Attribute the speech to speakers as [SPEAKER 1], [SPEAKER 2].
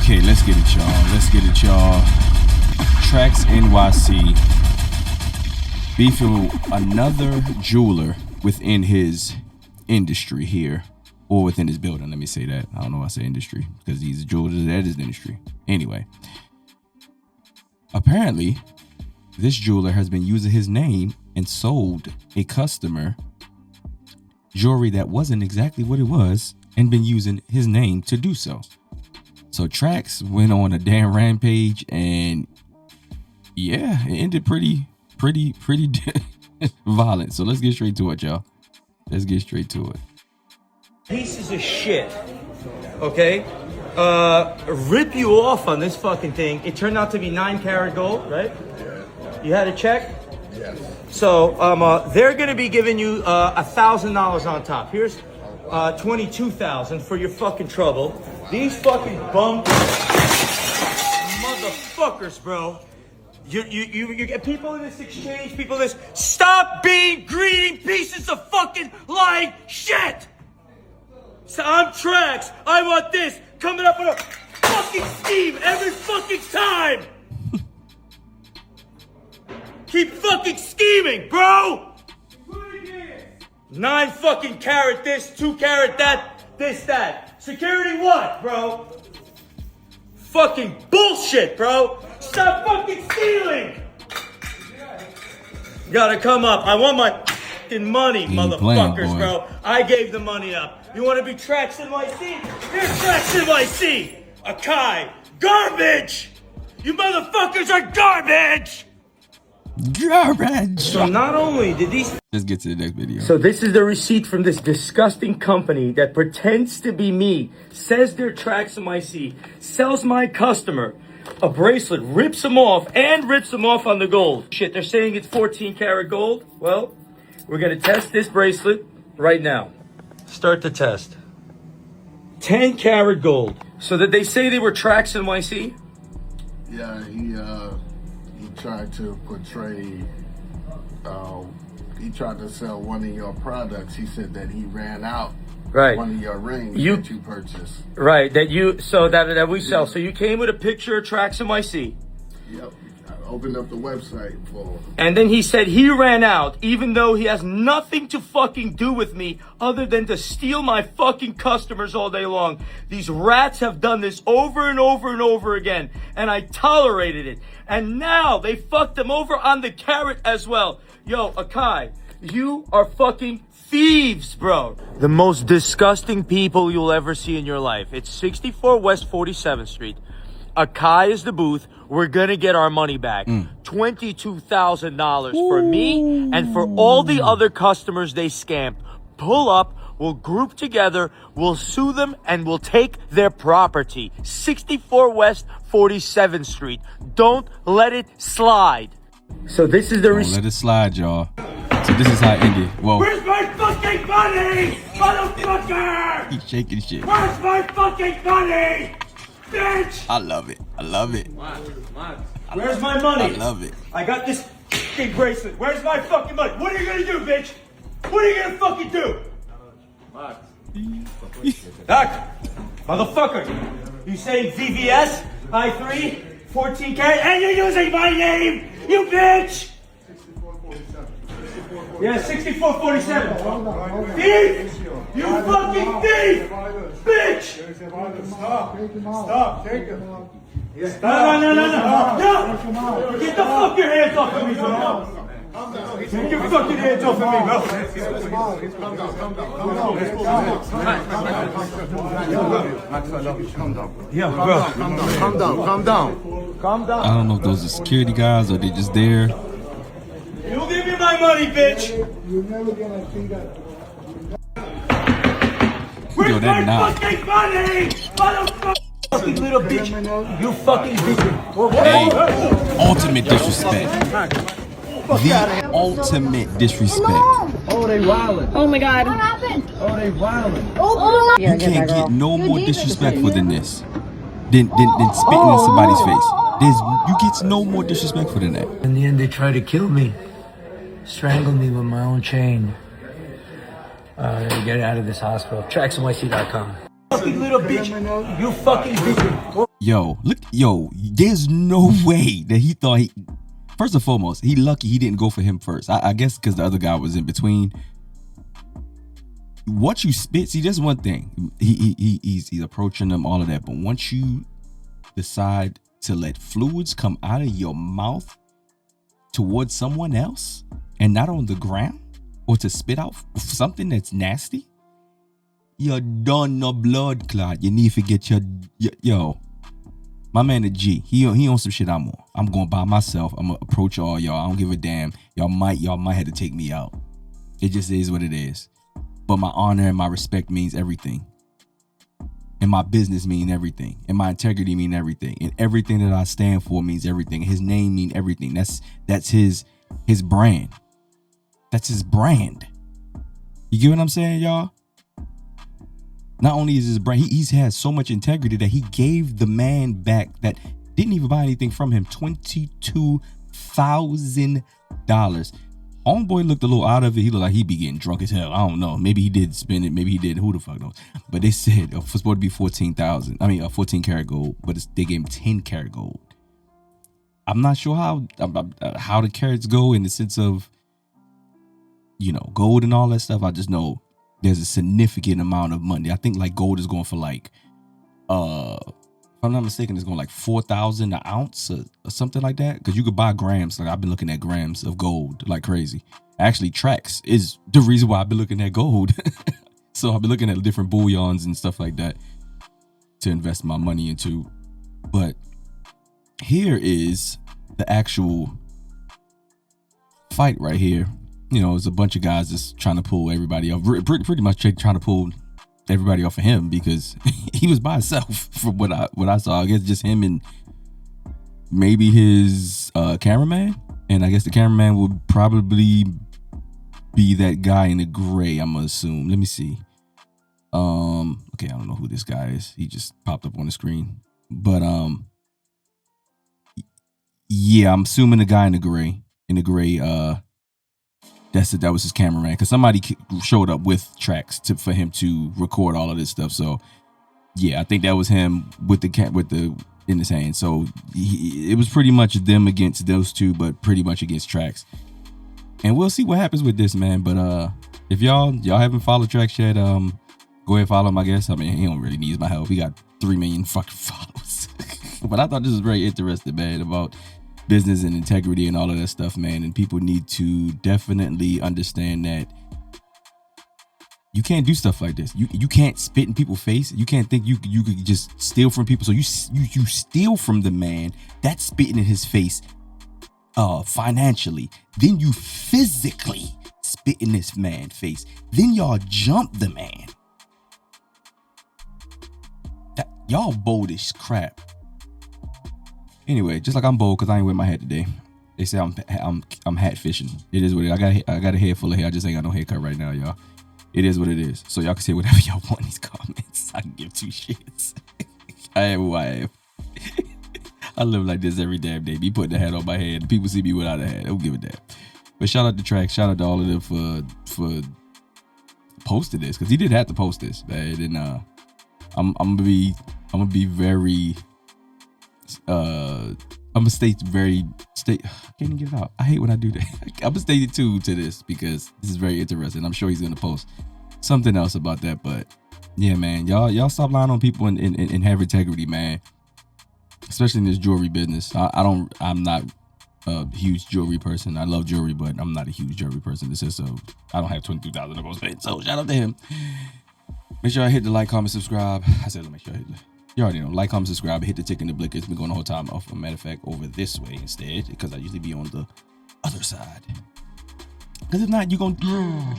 [SPEAKER 1] Okay, let's get it, y'all. Let's get it, y'all. TraxNYC beefing with another jeweler within his industry here, or within his building. Let me say that. I don't know why I say industry, because he's a jeweler at his industry. Anyway, apparently, this jeweler has been using his name and sold a customer jewelry that wasn't exactly what it was, and been using his name to do so. So Trax went on a damn rampage, and yeah, it ended pretty violent. So let's get straight to it, y'all. Let's get straight to it.
[SPEAKER 2] Pieces of shit, okay? Rip you off on this fucking thing. It turned out to be 9-karat gold, right? Yeah. You had a check?
[SPEAKER 3] Yes.
[SPEAKER 2] So they're gonna be giving you $1,000 on top. Here's $22,000 for your fucking trouble. These fucking bum motherfuckers, bro. You get people in this exchange, people in this. Stop being greedy pieces of fucking lying shit. So I'm Trax. I want this coming up with a fucking scheme every fucking time. Keep fucking scheming, bro. 9 fucking carat this, 2 carat that, this, that. Security what, bro? Fucking bullshit, bro. Stop fucking stealing. Gotta come up. I want my fucking money, motherfuckers, bro. I gave the money up. You wanna be TraxNYC? Here's TraxNYC. Akai. Garbage. You motherfuckers are garbage.
[SPEAKER 1] Garbage.
[SPEAKER 2] So not only did these...
[SPEAKER 1] Let's get to the next video.
[SPEAKER 2] So this is the receipt from this disgusting company that pretends to be me, says they're TraxNYC, sells my customer a bracelet, rips them off, and rips them off on the gold. Shit, they're saying it's 14 karat gold. Well, we're gonna test this bracelet right now. Start the test. 10 karat gold. So did they say they were TraxNYC?
[SPEAKER 3] Yeah, he tried to portray, he tried to sell one of your products. He said that he ran out one of your rings that you purchased.
[SPEAKER 2] Right, that we sell. So you came with a picture of TraxNYC.
[SPEAKER 3] Yep, I opened up the website for.
[SPEAKER 2] And then he said he ran out, even though he has nothing to fucking do with me other than to steal my fucking customers all day long. These rats have done this over and over and over again, and I tolerated it. And now they fucked them over on the carat as well. Yo, Akai, you are fucking thieves, bro. The most disgusting people you'll ever see in your life. It's 64 West 47th Street. Akai is the booth. We're gonna get our money back. $22,000 for me and for all the other customers they scammed. Pull up, we'll group together, we'll sue them, and we'll take their property. 64 West 47th Street. Don't let it slide. So this is the
[SPEAKER 1] Don't let it slide, y'all. So this is how it ended. Whoa.
[SPEAKER 2] Where's my fucking money, motherfucker?
[SPEAKER 1] He's shaking shit.
[SPEAKER 2] Where's my fucking money, bitch?
[SPEAKER 1] I love it. I love it.
[SPEAKER 2] Where's my money?
[SPEAKER 1] I love it.
[SPEAKER 2] I got this fucking bracelet. Where's my fucking money? What are you gonna do, bitch? What are you gonna fucking do? Doc, motherfucker, you saying VVS, I3, 14 karat, and you're using my name, you bitch! Yeah, 6447. Thief! You fucking thief! Bitch!
[SPEAKER 3] Stop, take it.
[SPEAKER 2] No! Get the fuck your hands off of me, bro! Take your fucking hands off of me, bro! Yeah, bro. Calm down.
[SPEAKER 1] I don't know if those are security guys or they just there.
[SPEAKER 2] You give me my money, bitch!
[SPEAKER 3] You're never gonna see that.
[SPEAKER 2] Where's my fucking money? Motherfucker! Fucking little bitch. You fucking bitch.
[SPEAKER 1] Hey, ultimate disrespect. The ultimate disrespect.
[SPEAKER 3] Oh, they wildin'.
[SPEAKER 4] Oh my god.
[SPEAKER 5] What happened?
[SPEAKER 3] Oh, they wildin'.
[SPEAKER 5] Oh,
[SPEAKER 1] You can't get no more disrespectful than this. Than spitting in somebody's face. You get no more disrespectful than that.
[SPEAKER 2] In the end, they tried to kill me. Strangle me with my own chain. Get out of this hospital. TraxNYC.com. fucking little bitch. You fucking bitch.
[SPEAKER 1] Yo, look, yo, there's no way that he thought he... First and foremost, he lucky he didn't go for him first. I guess because the other guy was in between. Once you spit, see, there's one thing. He's approaching them, all of that. But once you decide to let fluids come out of your mouth towards someone else and not on the ground, or to spit out something that's nasty, you're done, no blood clot. You need to get your yo. My man the G, he on some shit I'm on. I'm going by myself. I'm gonna approach all y'all. I don't give a damn. Y'all might have to take me out. It just is what it is. But my honor and my respect means everything. And my business mean everything. And my integrity mean everything. And everything that I stand for means everything. His name mean everything. That's his brand. That's his brand. You get what I'm saying, y'all? Not only is his brand, he's had so much integrity that he gave the man back that didn't even buy anything from him $22,000. Homeboy looked a little out of it. He looked like he be getting drunk as hell. I don't know. Maybe he did spend it. Maybe he did. Who the fuck knows? But they said it was supposed to be 14,000. I mean, 14 karat gold, but they gave him 10 karat gold. I'm not sure how the carats go in the sense of, you know, gold and all that stuff. I just know there's a significant amount of money. I think like gold is going for like, if I'm not mistaken, it's going like 4,000 an ounce or something like that. Because you could buy grams. Like I've been looking at grams of gold like crazy. Actually, Trax is the reason why I've been looking at gold. So I've been looking at different bullions and stuff like that to invest my money into. But here is the actual fight right here. You know, it's a bunch of guys just trying to pull everybody off. Pretty much trying to pull everybody off of him because he was by himself from what I saw. I guess just him and maybe his cameraman. And I guess the cameraman would probably be that guy in the gray, I'm gonna assume. Let me see. Okay, I don't know who this guy is. He just popped up on the screen. But yeah, I'm assuming the guy in the gray. That was his cameraman, because somebody showed up with Trax for him to record all of this stuff. So yeah, I think that was him with the in his hand. So it was pretty much them against those two, but pretty much against Trax. And we'll see what happens with this, man. But if y'all haven't followed Trax yet, go ahead and follow him, I guess. I mean, he don't really need my help. He got 3 million fucking followers. But I thought this was very interesting, man, about business and integrity and all of that stuff, man. And people need to definitely understand that you can't do stuff like this. You can't spit in people's face. You can't think you could just steal from people. So you steal from the man that's spitting in his face financially. Then you physically spit in this man's face. Then y'all jump the man. Y'all bold as crap. Anyway, just like I'm bold because I ain't wearing my hat today. They say I'm hat fishing. It is what it is. I got a head full of hair. I just ain't got no haircut right now, y'all. It is what it is. So y'all can say whatever y'all want in these comments. I can give 2 shits. I am who I am. I live like this every damn day. Me putting the hat on my head. People see me without a hat. I don't give a damn. But shout out to Trax. Shout out to all of them for posting this, because he did have to post this, man. And I'm gonna be very. I'm gonna I can't even get it out. I hate when I do that. I'm gonna stay tuned to this because this is very interesting. I'm sure he's gonna post something else about that. But yeah, man, y'all stop lying on people and have integrity, man. Especially in this jewelry business. I'm not a huge jewelry person. I love jewelry, but I'm not a huge jewelry person. It's just I don't have 22,000 to go spend. So shout out to him. Make sure I hit the like, comment, subscribe. I said, make sure I hit you already know. Like, comment, subscribe, hit the tick and the blicker. It's been going the whole time. Off. As a matter of fact, over this way instead, because I usually be on the other side. Because if not, you're going to...